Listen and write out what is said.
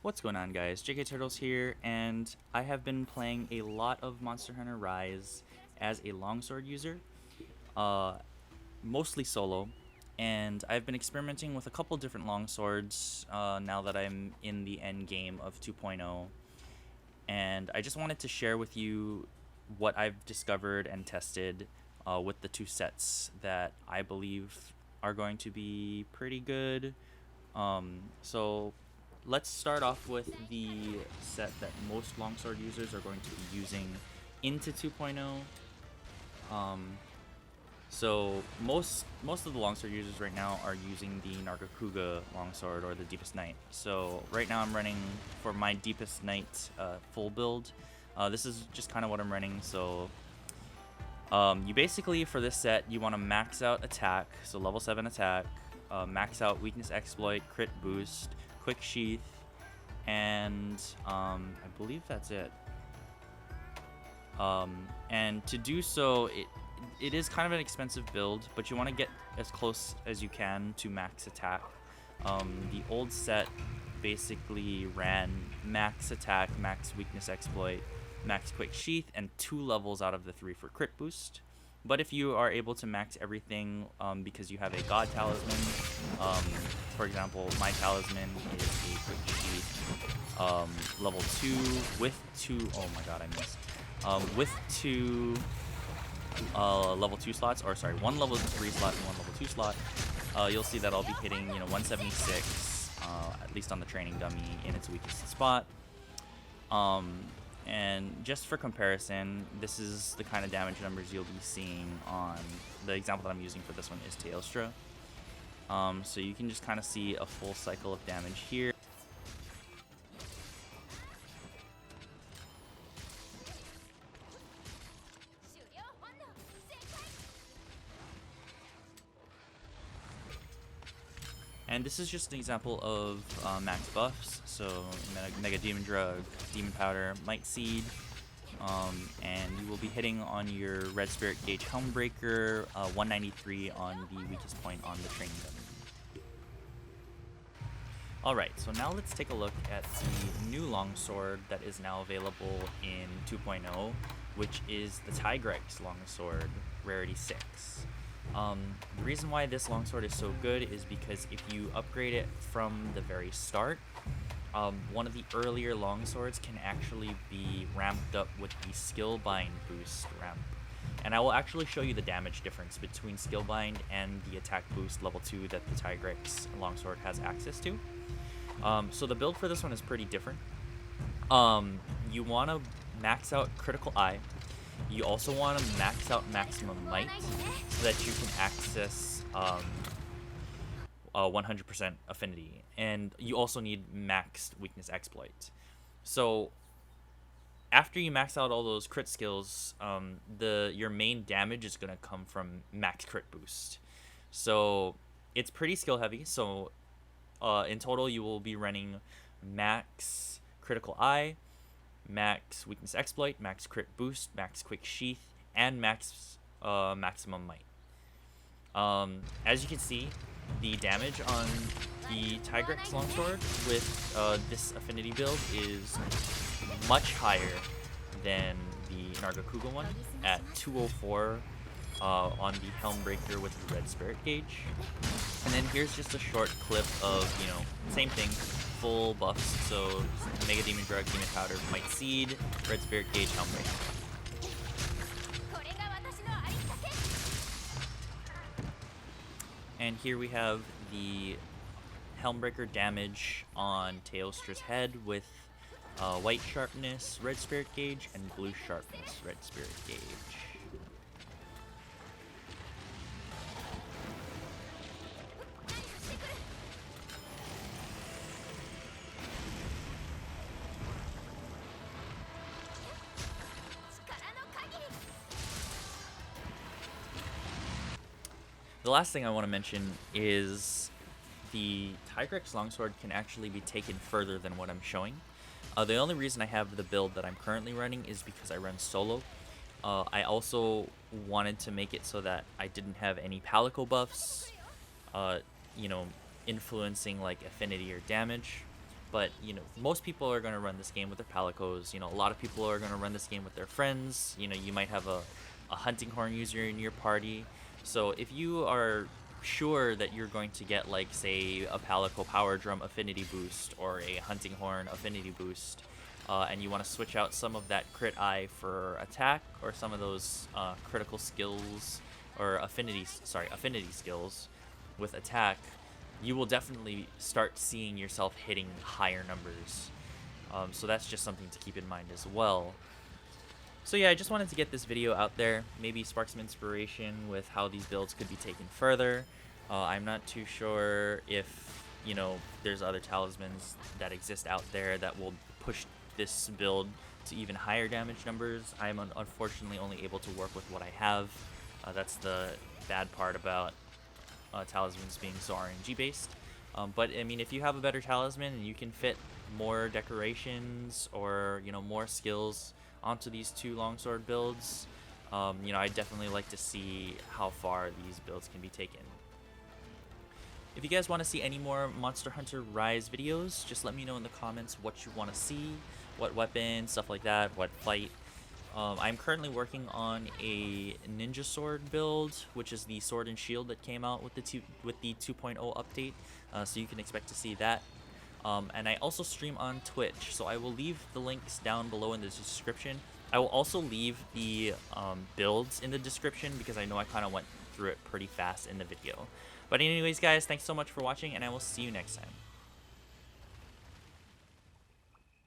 What's going on, guys? JK Turtles here, and I have been playing a lot of Monster Hunter Rise as a longsword user, uh, mostly solo, and I've been experimenting with a couple different longswords now that I'm in the end game of 2.0, and I just wanted to share with you what I've discovered and tested with the two sets that I believe are going to be pretty good. So let's start off with the set that most longsword users are going to be using into 2.0. Um, so most of the longsword users right now are using the Nargacuga longsword or the Deepest Night. So right now I'm running for my Deepest Night full build. This is just kind of what I'm running. So you basically, for this set, you want to max out attack, so level 7 attack, max out weakness exploit, crit boost, quick sheath, and I believe that's it. And to do so, it is kind of an expensive build, but you want to get as close as you can to max attack. The old set basically ran max attack, max weakness exploit, max quick sheath, and 2 levels out of the 3 for crit boost. But if you are able to max everything because you have a god talisman, for example, my talisman is a quick sheath level 2 with 2, oh my god, I missed. With 2 level 2 slots, or sorry, 1 level 3 slot and 1 level 2 slot, you'll see that I'll be hitting 176, at least on the training dummy in its weakest spot. And just for comparison, this is the kind of damage numbers you'll be seeing on the example that I'm using for this one is Teostra. So you can just kind of see a full cycle of damage here. And this is just an example of max buffs, so Mega Demon Drug, Demon Powder, Might Seed, and you will be hitting on your Red Spirit Gauge Helmbreaker, 193 on the weakest point on the training dummy. Alright, so now let's take a look at the new longsword that is now available in 2.0, which is the Tigrex longsword, rarity 6. The reason why this longsword is so good is because if you upgrade it from the very start, one of the earlier longswords can actually be ramped up with the Skillbind boost ramp. And I will actually show you the damage difference between Skillbind and the attack boost level 2 that the Tigrex longsword has access to. So the build for this one is pretty different. You want to max out Critical Eye. You also want to max out Maximum Might so that you can access 100% affinity. And you also need maxed weakness exploit. So after you max out all those crit skills, your main damage is going to come from max crit boost. So it's pretty skill heavy. So in total, you will be running max Critical Eye, max weakness exploit, max crit boost, max quick sheath, and max maximum might. As you can see, the damage on the Tigrex longsword with this affinity build is much higher than the Nargacuga one at 204 on the Helmbreaker with the Red Spirit Gauge. And then here's just a short clip of, same thing, full buffs. So Mega Demon Drug, Demon Powder, Might Seed, Red Spirit Gauge, Helmbreaker. And here we have the Helmbreaker damage on Teostra's head with White Sharpness, Red Spirit Gauge, and Blue Sharpness, Red Spirit Gauge. The last thing I want to mention is the Tigrex longsword can actually be taken further than what I'm showing. The only reason I have the build that I'm currently running is because I run solo. I also wanted to make it so that I didn't have any Palico buffs, influencing like affinity or damage. But you know, most people are going to run this game with their palicos. You know, a lot of people are going to run this game with their friends. You know, you might have a hunting horn user in your party. So if you are sure that you're going to get, like, say, a palico power drum affinity boost or a hunting horn affinity boost, and you want to switch out some of that crit eye for attack, or some of those critical skills or affinity skills with attack, you will definitely start seeing yourself hitting higher numbers. So that's just something to keep in mind as well. So yeah, I just wanted to get this video out there, maybe spark some inspiration with how these builds could be taken further. I'm not too sure if, you know, there's other talismans that exist out there that will push this build to even higher damage numbers. I'm unfortunately only able to work with what I have. That's the bad part about talismans being so RNG based. But I mean, if you have a better talisman and you can fit more decorations or, you know, more skills onto these two longsword builds, you know, I definitely like to see how far these builds can be taken. If you guys want to see any more Monster Hunter Rise videos, just let me know in the comments what you want to see, what weapon, stuff like that, what fight. I'm currently working on a ninja sword build, which is the sword and shield that came out with the 2.0 update, so you can expect to see that. And I also stream on Twitch, so I will leave the links down below in the description. I will also leave the builds in the description because I know I kind of went through it pretty fast in the video. But anyways, guys, thanks so much for watching, and I will see you next time.